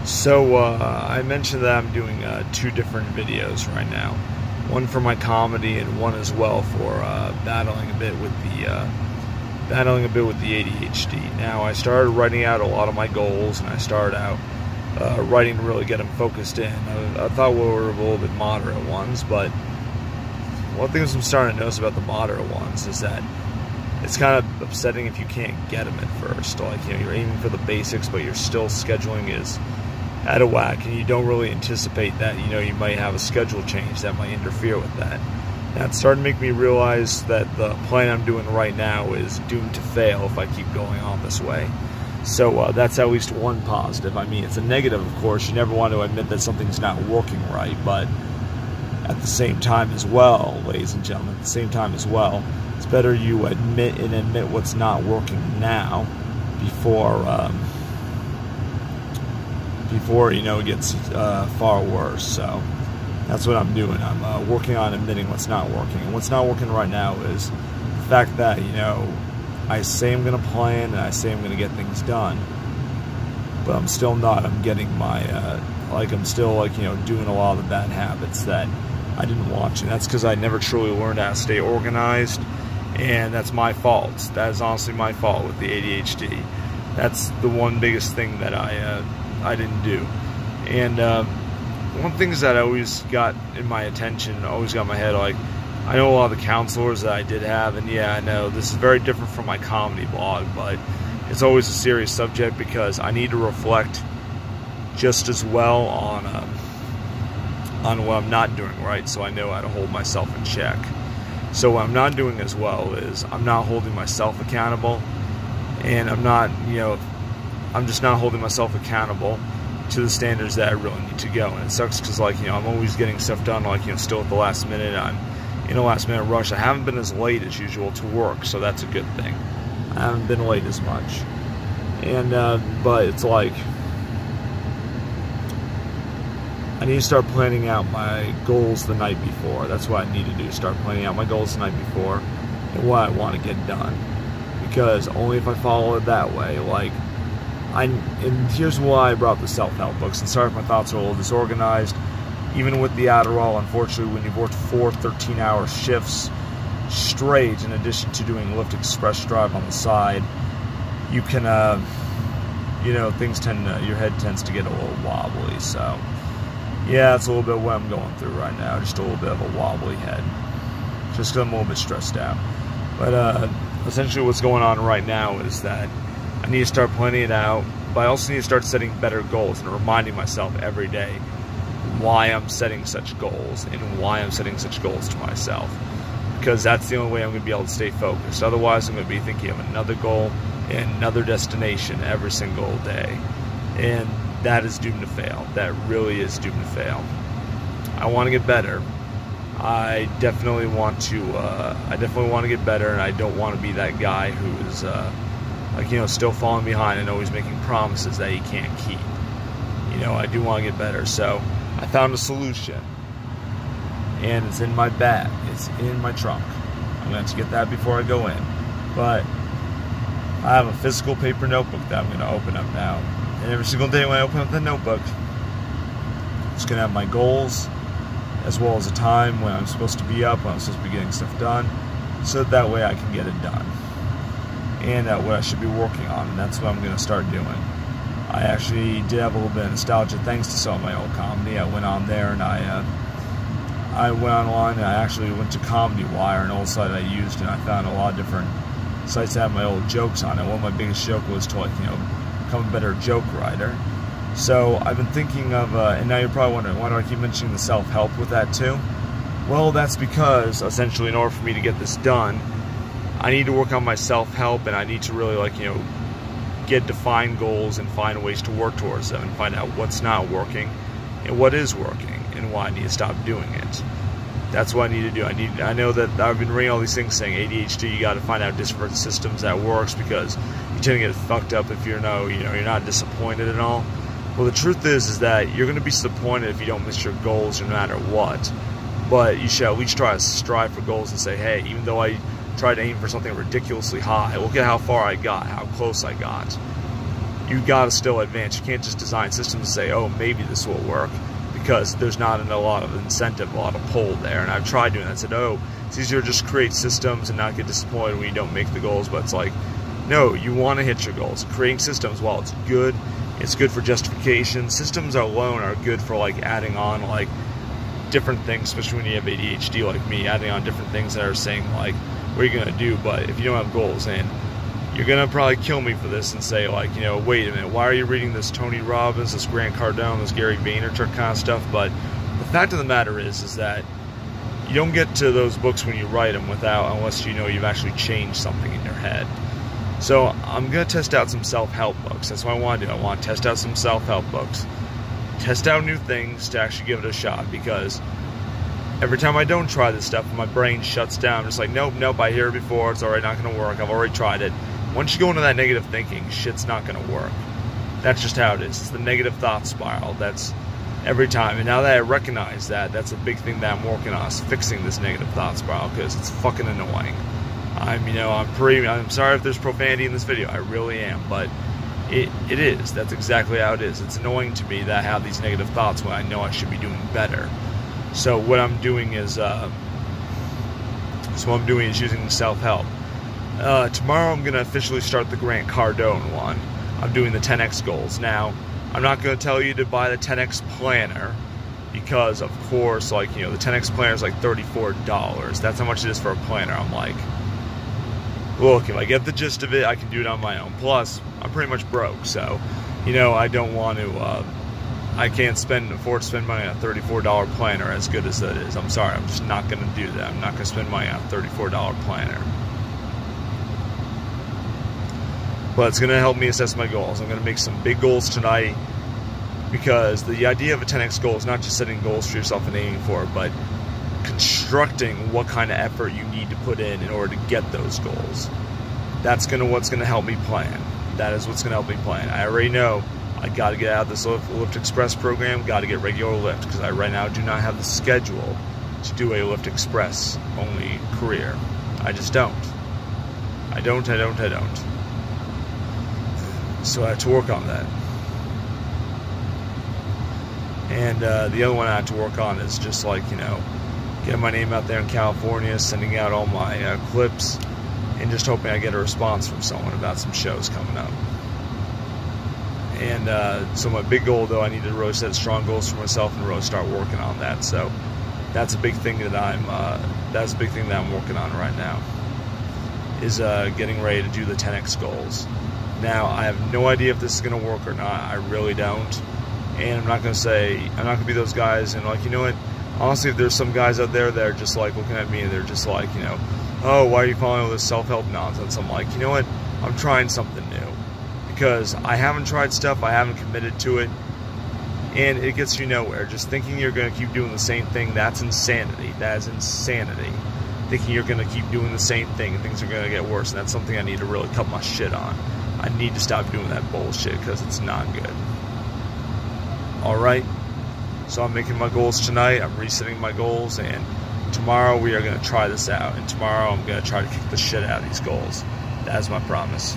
So I mentioned that I'm doing two different videos right now. One for my comedy and one as well for battling a bit with the ADHD. Now, I started writing out a lot of my goals, and I started out writing to really get them focused in. I thought we were a little bit moderate ones, but one thing I'm starting to notice about the moderate ones is that it's kind of upsetting if you can't get them at first. Like, you're aiming for the basics, but your still scheduling is out of whack, and you don't really anticipate that, you might have a schedule change that might interfere with that. Now, it's starting to make me realize that the plan I'm doing right now is doomed to fail if I keep going on this way. So that's at least one positive. I mean, it's a negative, of course. You never want to admit that something's not working right, but at the same time as well, ladies and gentlemen, at the same time as well, it's better you admit what's not working now before it gets far worse. So that's what I'm doing. I'm working on admitting what's not working. And what's not working right now is the fact that, I say I'm going to plan and I say I'm going to get things done, but I'm still not. I'm getting my, I'm still doing a lot of the bad habits that I didn't want to. That's because I never truly learned how to stay organized, and that's my fault. That is honestly my fault with the ADHD. That's the one biggest thing that I didn't do. And one thing is that I always got in my attention, always got in my head, I know a lot of the counselors that I did have, and yeah, I know this is very different from my comedy blog, but it's always a serious subject because I need to reflect just as well on what I'm not doing right, so I know how to hold myself in check. So what I'm not doing as well is I'm not holding myself accountable, and I'm just not holding myself accountable to the standards that I really need to go. And it sucks because I'm always getting stuff done still at the last minute. I'm in a last minute rush. I haven't been as late as usual to work, so that's a good thing. I haven't been late as much. And but it's I need to start planning out my goals the night before. That's what I need to do, start planning out my goals the night before and what I want to get done. Because only if I follow it that way, and here's why I brought up the self-help books. And sorry if my thoughts are a little disorganized. Even with the Adderall, unfortunately, when you've worked 4 13-hour shifts straight, in addition to doing Lyft Express drive on the side, you can, things your head tends to get a little wobbly. So, yeah, that's a little bit what I'm going through right now. Just a little bit of a wobbly head. Just because I'm a little bit stressed out. But essentially what's going on right now is that I need to start planning it out, but I also need to start setting better goals and reminding myself every day why I'm setting such goals and why I'm setting such goals to myself. Because that's the only way I'm going to be able to stay focused. Otherwise, I'm going to be thinking of another goal and another destination every single day. And that is doomed to fail. That really is doomed to fail. I want to get better. I definitely want to get better, and I don't want to be that guy who is still falling behind and always making promises that he can't keep. I do want to get better, so I found a solution, and it's in my bag. It's in my trunk. I'm going to have to get that before I go in, but I have a physical paper notebook that I'm going to open up now, and every single day when I open up the notebook, it's going to have my goals, as well as a time when I'm supposed to be up, when I'm supposed to be getting stuff done, so that way I can get it done. And what I should be working on, and that's what I'm going to start doing. I actually did have a little bit of nostalgia thanks to some of my old comedy. I went on there and I went online and I actually went to Comedy Wire, an old site I used, and I found a lot of different sites that have my old jokes on it. One of my biggest jokes was to become a better joke writer. So I've been thinking of, and now you're probably wondering, why do I keep mentioning the self-help with that too? Well, that's because, essentially, in order for me to get this done, I need to work on my self-help, and I need to really, get defined goals and find ways to work towards them and find out what's not working and what is working and why I need to stop doing it. That's what I need to do. I know that I've been reading all these things saying ADHD, you got to find out different systems that works because you tend to get fucked up if you're not disappointed at all. Well, the truth is that you're going to be disappointed if you don't miss your goals no matter what. But you should at least try to strive for goals and say, hey, even though I tried to aim for something ridiculously high, look at how far I got, how close I got. you got to still advance. You can't just design systems and say, oh, maybe this will work, because there's not a lot of incentive, a lot of pull there. And I've tried doing that. I said, oh, it's easier to just create systems and not get disappointed when you don't make the goals. But it's like, no, you want to hit your goals. Creating systems, while it's good for justification. Systems alone are good for like adding on like different things, especially when you have ADHD like me, adding on different things that are saying like, what are you going to do? But if you don't have goals, and you're going to probably kill me for this and say like, you know, wait a minute, why are you reading this Tony Robbins, this Grant Cardone, this Gary Vaynerchuk kind of stuff? But the fact of the matter is that you don't get to those books when you write them unless you know you've actually changed something in your head. So I'm going to test out some self-help books. That's what I want to do. I want to test out some self-help books. Test out new things to actually give it a shot, because every time I don't try this stuff, my brain shuts down. I'm just like, nope, I hear it before. It's already not going to work. I've already tried it. Once you go into that negative thinking, shit's not going to work. That's just how it is. It's the negative thought spiral. That's every time. And now that I recognize that, that's a big thing that I'm working on, is fixing this negative thought spiral, because it's fucking annoying. I'm sorry if there's profanity in this video. I really am, but it is. That's exactly how it is. It's annoying to me that I have these negative thoughts when I know I should be doing better. So what I'm doing is using self-help. Tomorrow I'm going to officially start the Grant Cardone one. I'm doing the 10x goals. Now, I'm not going to tell you to buy the 10x planner, because of course, like, you know, the 10x planner is like $34. That's how much it is for a planner. I'm like, look, if I get the gist of it, I can do it on my own. Plus, I'm pretty much broke, so, you know, I don't want to, I can't afford to spend money on a $34 planner, as good as that is. I'm sorry, I'm just not going to do that. I'm not going to spend money on a $34 planner. But it's going to help me assess my goals. I'm going to make some big goals tonight, because the idea of a 10x goal is not just setting goals for yourself and aiming for it, but constructing what kind of effort you need to put in order to get those goals. That's what's going to help me plan. That is what's going to help me plan. I already know I got to get out of this Lift Express program, got to get regular Lyft, because I right now do not have the schedule to do a Lyft Express only career. I just don't. I don't. So I have to work on that. And the other one I have to work on is just like, you know, getting my name out there in California, sending out all my clips, and just hoping I get a response from someone about some shows coming up. And so my big goal, though, I need to really set strong goals for myself and really start working on that. So that's a big thing that I'm working on right now, is getting ready to do the 10x goals. Now, I have no idea if this is going to work or not. I really don't. And I'm not going to be those guys and like, you know what, honestly, if there's some guys out there that are just like looking at me and they're just like, you know, oh, why are you following all this self-help nonsense? I'm like, you know what, I'm trying something new, because I haven't tried stuff, I haven't committed to it, and it gets you nowhere. Just thinking you're going to keep doing the same thing, that's insanity. That is insanity. Thinking you're going to keep doing the same thing and things are going to get worse, and that's something I need to really cut my shit on. I need to stop doing that bullshit, because it's not good. Alright, so I'm making my goals tonight, I'm resetting my goals, and tomorrow we are going to try this out, and tomorrow I'm going to try to kick the shit out of these goals. That is my promise.